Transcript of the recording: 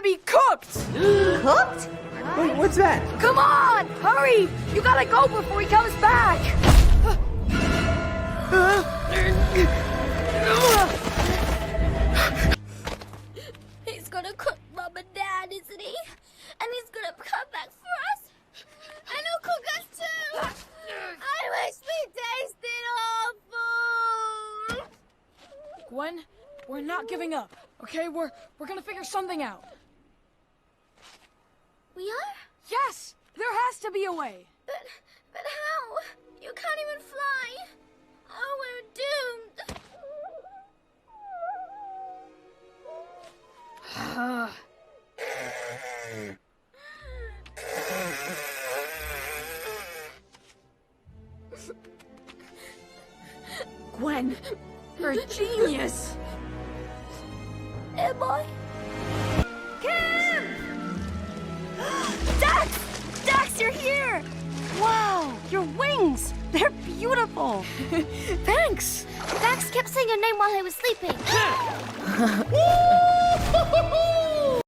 to be cooked! Cooked? Wait, what's that? Come on! Hurry! You gotta go before he comes back! He's gonna cook Mom and Dad, isn't he? And he's gonna come back for us. And he'll cook us too. I wish we tasted awful. Gwen, we're not giving up, okay? We're gonna figure something out. We are? Yes! There has to be a way! But how? You can't even fly. Oh, we're doomed. Gwen, you're a genius! Am I? Kim! Dax! Dax, you're here! Wow, your wings! They're beautiful! Thanks! Dax kept saying your name while I was sleeping.